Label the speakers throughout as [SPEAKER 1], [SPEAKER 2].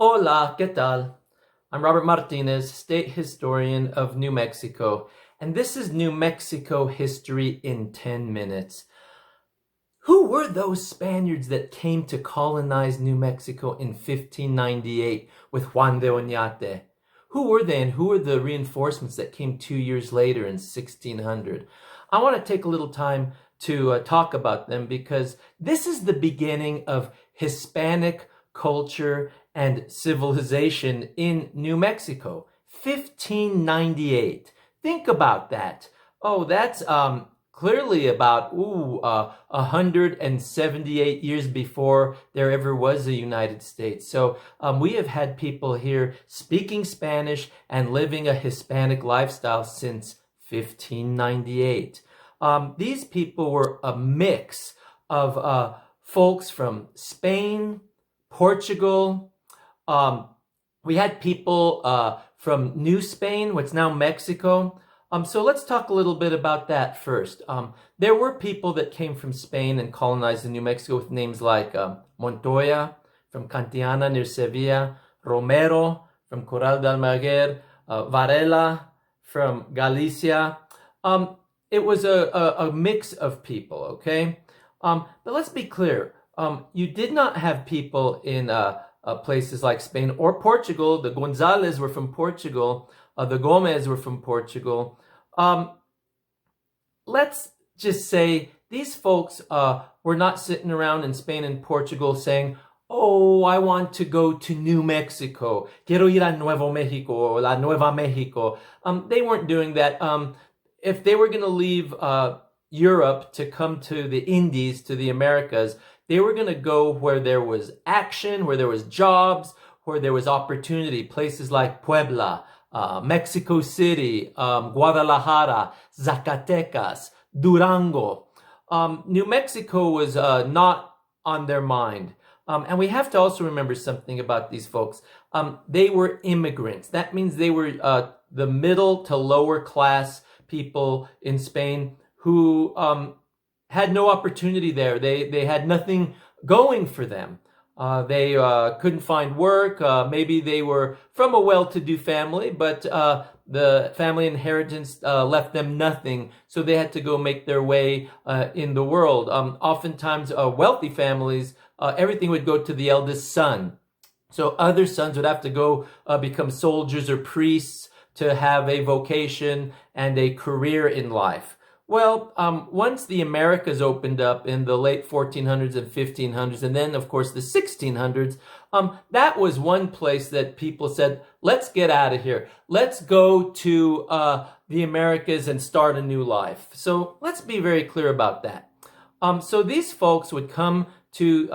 [SPEAKER 1] Hola, ¿qué tal? I'm Robert Martinez, state historian of New Mexico, and this is New Mexico history in 10 minutes. Who were those Spaniards that came to colonize New Mexico in 1598 with Juan de Oñate? Who were they, and who were the reinforcements that came 2 years later in 1600? I want to take a little time to talk about them because this is the beginning of Hispanic culture and civilization in New Mexico. 1598. Think about that. Oh, that's clearly about 178 years before there ever was a United States. So we have had people here speaking Spanish and living a Hispanic lifestyle since 1598. These people were a mix of folks from Spain, Portugal. We had people from New Spain, what's now Mexico. So let's talk a little bit about that first. There were people that came from Spain and colonized in New Mexico with names like Montoya from Cantiana near Sevilla, Romero from Corral de Almaguer, Varela from Galicia. It was a mix of people, okay? But let's be clear. You did not have people in places like Spain or Portugal. The Gonzales were from Portugal. The Gomez were from Portugal. Let's just say these folks were not sitting around in Spain and Portugal saying, oh, I want to go to New Mexico. Quiero ir a Nuevo Mexico, La Nueva Mexico. They weren't doing that. If they were going to leave Europe to come to the Indies, to the Americas, they were going to go where there was action, where there was jobs, where there was opportunity, places like Puebla, Mexico City, Guadalajara, Zacatecas, Durango. New Mexico was not on their mind. And we have to also remember something about these folks. They were immigrants. That means they were the middle to lower class people in Spain who had no opportunity there. They had nothing going for them. They couldn't find work. Maybe they were from a well-to-do family, but the family inheritance left them nothing, so they had to go make their way in the world. Oftentimes, wealthy families, everything would go to the eldest son. So other sons would have to go become soldiers or priests to have a vocation and a career in life. Well, once the Americas opened up in the late 1400s and 1500s, and then, of course, the 1600s, that was one place that people said, let's get out of here. Let's go to the Americas and start a new life. So let's be very clear about that. So these folks would come to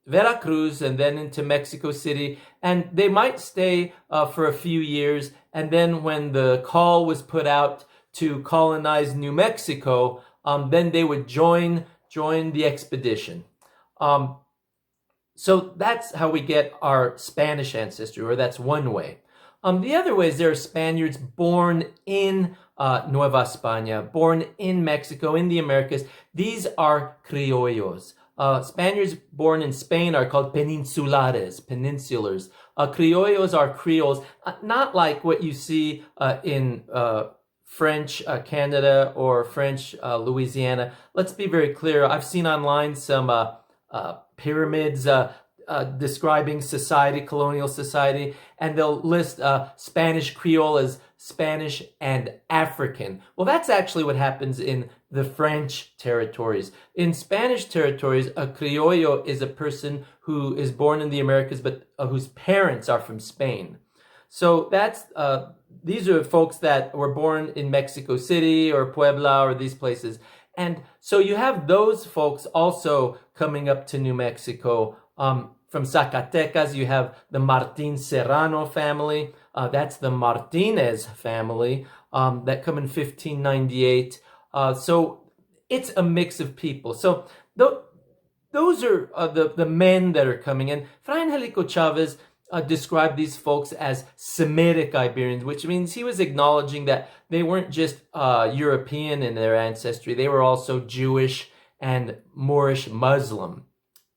[SPEAKER 1] Veracruz and then into Mexico City, and they might stay for a few years, and then when the call was put out to colonize New Mexico, then they would join the expedition. So that's how we get our Spanish ancestry, or that's one way. The other way is there are Spaniards born in Nueva España, born in Mexico, in the Americas. These are criollos. Spaniards born in Spain are called peninsulares, peninsulars. Criollos are Creoles, not like what you see in French Canada or French Louisiana. Let's be very clear. I've seen online some pyramids describing society, colonial society, and they'll list Spanish Creole as Spanish and African. Well, that's actually what happens in the French territories. In Spanish territories, a criollo is a person who is born in the Americas but whose parents are from Spain. So that's these are folks that were born in Mexico City or Puebla or these places. And so you have those folks also coming up to New Mexico. From Zacatecas, you have the Martin Serrano family. That's the Martinez family that come in 1598. So it's a mix of people. So those are the men that are coming in. Fray Angelico Chavez described these folks as Semitic Iberians, which means he was acknowledging that they weren't just European in their ancestry. They were also Jewish and Moorish Muslim.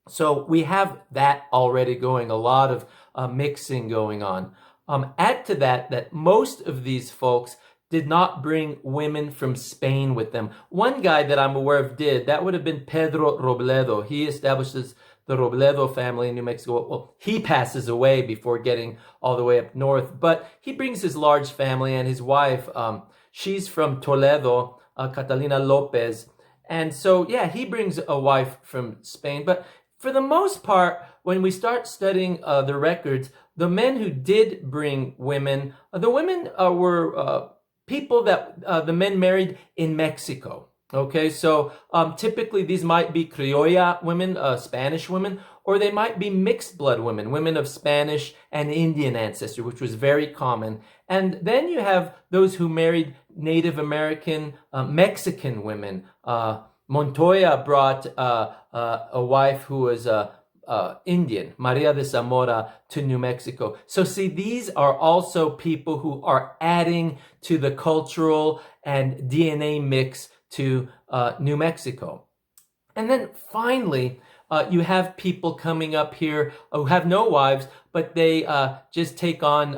[SPEAKER 1] So we have that already going, a lot of mixing going on. Add to that that most of these folks did not bring women from Spain with them. One guy that I'm aware of did. That would have been Pedro Robledo. He establishes the Robledo family in New Mexico. Well, he passes away before getting all the way up north, but he brings his large family and his wife. She's from Toledo, Catalina Lopez. And so, yeah, he brings a wife from Spain. But for the most part, when we start studying the records, the men who did bring women, the women were people that the men married in Mexico. Okay, so typically these might be criolla women, Spanish women, or they might be mixed blood women, women of Spanish and Indian ancestry, which was very common. And then you have those who married Native American, Mexican women. Montoya brought a wife who was Indian, Maria de Zamora, to New Mexico. So see, these are also people who are adding to the cultural and DNA mix to New Mexico. And then finally, you have people coming up here who have no wives, but they just take on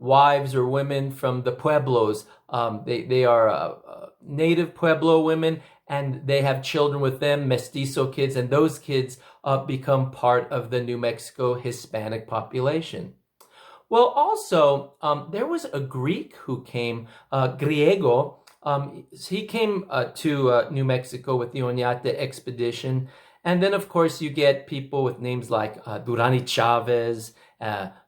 [SPEAKER 1] wives or women from the pueblos. They are native Pueblo women, and they have children with them, mestizo kids, and those kids become part of the New Mexico Hispanic population. Well, also, there was a Greek who came, Griego. He came to New Mexico with the Oñate expedition. And then, of course, you get people with names like Durani Chavez,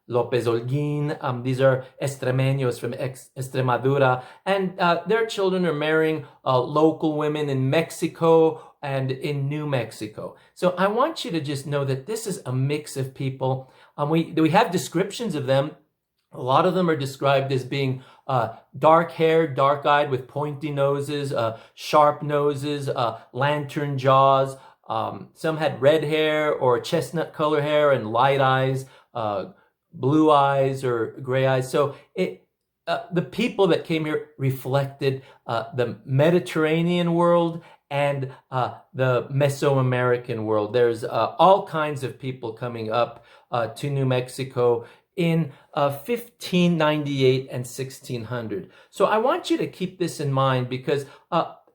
[SPEAKER 1] Lopez Holguin. These are Extremeños from Extremadura. And their children are marrying local women in Mexico and in New Mexico. So I want you to just know that this is a mix of people. We have descriptions of them. A lot of them are described as being dark-haired, dark-eyed with pointy noses, sharp noses, lantern jaws. Some had red hair or chestnut color hair and light eyes, blue eyes or gray eyes. So the people that came here reflected the Mediterranean world and the Mesoamerican world. There's all kinds of people coming up to New Mexico in 1598 and 1600. So I want you to keep this in mind because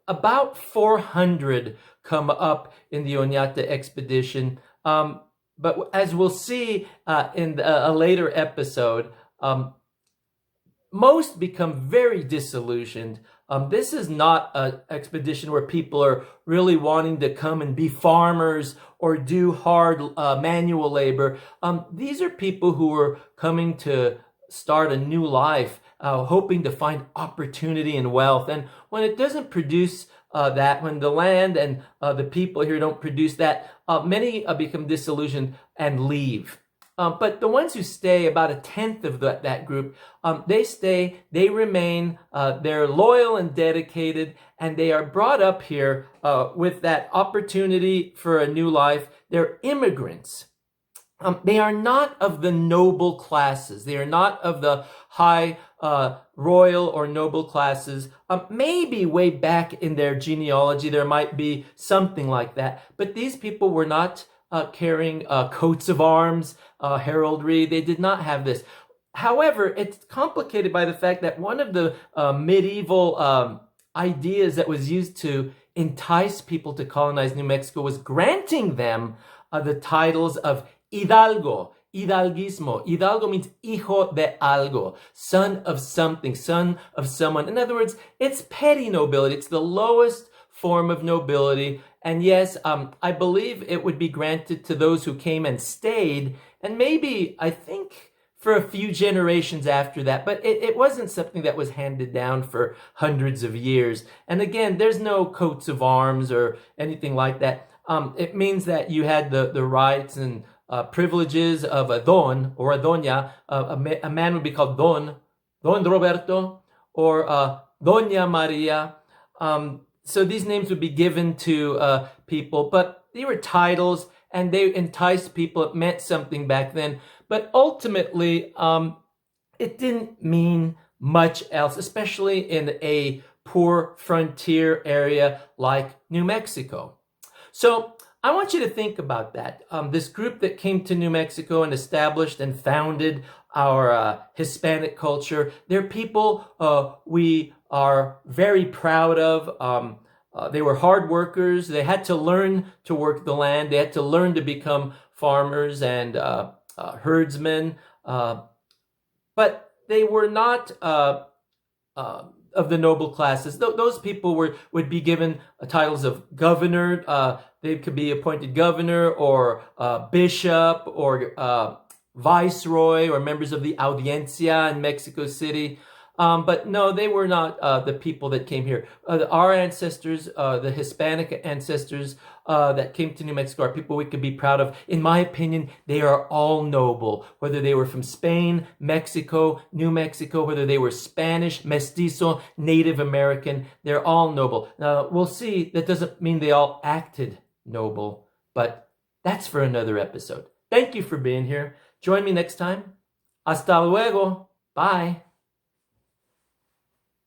[SPEAKER 1] about 400 come up in the Oñate expedition. But as we'll see in a later episode, most become very disillusioned. This is not an expedition where people are really wanting to come and be farmers or do hard manual labor. These are people who are coming to start a new life, hoping to find opportunity and wealth. And when it doesn't produce that, when the land and the people here don't produce that, many become disillusioned and leave. But the ones who stay, about a tenth of that group, they stay, they remain, they're loyal and dedicated, and they are brought up here with that opportunity for a new life. They're immigrants. They are not of the noble classes. They are not of the high royal or noble classes. Maybe way back in their genealogy, there might be something like that. But these people were not carrying coats of arms, heraldry. They did not have this. However, it's complicated by the fact that one of the medieval ideas that was used to entice people to colonize New Mexico was granting them the titles of Hidalgo, Hidalguismo. Hidalgo means hijo de algo, son of something, son of someone. In other words, it's petty nobility. It's the lowest form of nobility. And yes, I believe it would be granted to those who came and stayed, and maybe, I think, for a few generations after that. But it wasn't something that was handed down for hundreds of years. And again, there's no coats of arms or anything like that. It means that you had the rights and privileges of a don or a doña. A man would be called Don Roberto, or Doña Maria. So these names would be given to people, but they were titles and they enticed people. It meant something back then. But ultimately, it didn't mean much else, especially in a poor frontier area like New Mexico. So I want you to think about that. This group that came to New Mexico and established and founded our Hispanic culture, they're people we are very proud of. They were hard workers. They had to learn to work the land. They had to learn to become farmers and herdsmen. But they were not of the noble classes. Those people would be given titles of governor. They could be appointed governor or bishop or viceroy or members of the audiencia in Mexico City. But no, they were not the people that came here. Our ancestors, the Hispanic ancestors that came to New Mexico, are people we could be proud of. In my opinion, they are all noble. Whether they were from Spain, Mexico, New Mexico, whether they were Spanish, Mestizo, Native American, they're all noble. Now, we'll see, that doesn't mean they all acted noble, but that's for another episode. Thank you for being here. Join me next time. Hasta luego. Bye.